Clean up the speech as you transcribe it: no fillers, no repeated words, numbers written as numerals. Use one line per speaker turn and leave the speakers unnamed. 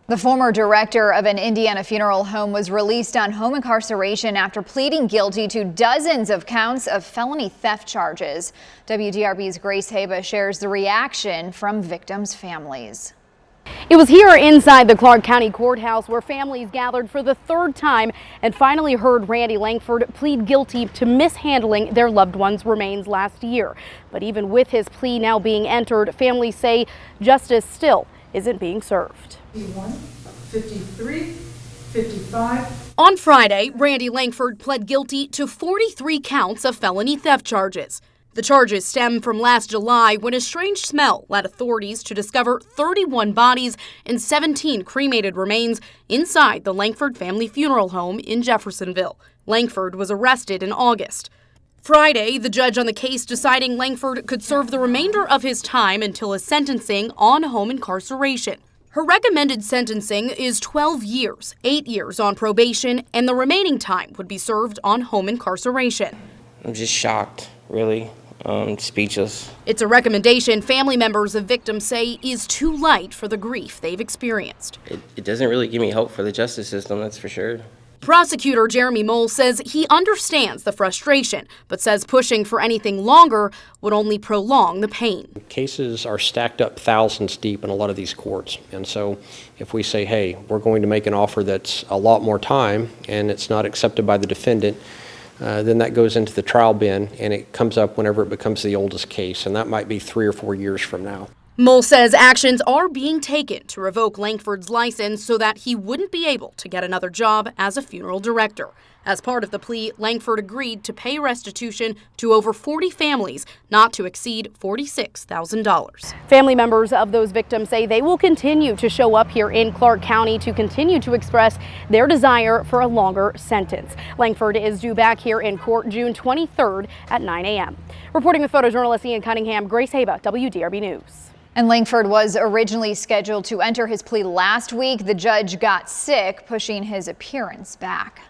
The former director of an Indiana funeral home was released on home incarceration after pleading guilty to dozens of counts of felony theft charges. WDRB's Grace Haba shares the reaction from victims' families.
It was here inside the Clark County Courthouse where families gathered for the third time and finally heard Randy Langford plead guilty to mishandling their loved one's remains last year. But even with his plea now being entered, families say justice still isn't being served.
51, 53, 55.
On Friday, Randy Langford pled guilty to 43 counts of felony theft charges. The charges stem from last July when a strange smell led authorities to discover 31 bodies and 17 cremated remains inside the Langford family funeral home in Jeffersonville. Langford was arrested in August. Friday, the judge on the case deciding Langford could serve the remainder of his time until his sentencing on home incarceration. Her recommended sentencing is 12 years, 8 years on probation, and the remaining time would be served on home incarceration.
I'm just shocked, really. Speechless.
It's a recommendation family members of victims say is too light for the grief they've experienced.
It doesn't really give me hope for the justice system, that's for sure.
Prosecutor Jeremy Mole says he understands the frustration, but says pushing for anything longer would only prolong the pain.
Cases are stacked up thousands deep in a lot of these courts. And so if we say, hey, we're going to make an offer that's a lot more time and it's not accepted by the defendant, then that goes into the trial bin and it comes up whenever it becomes the oldest case, and that might be 3 or 4 years from now.
Mole says actions are being taken to revoke Langford's license so that he wouldn't be able to get another job as a funeral director. As part of the plea, Langford agreed to pay restitution to over 40 families, not to exceed $46,000. Family members of those victims say they will continue to show up here in Clark County to continue to express their desire for a longer sentence. Langford is due back here in court June 23rd at 9 a.m. Reporting with photojournalist Ian Cunningham, Grace Haba, WDRB News.
And Langford was originally scheduled to enter his plea last week. The judge got sick, pushing his appearance back.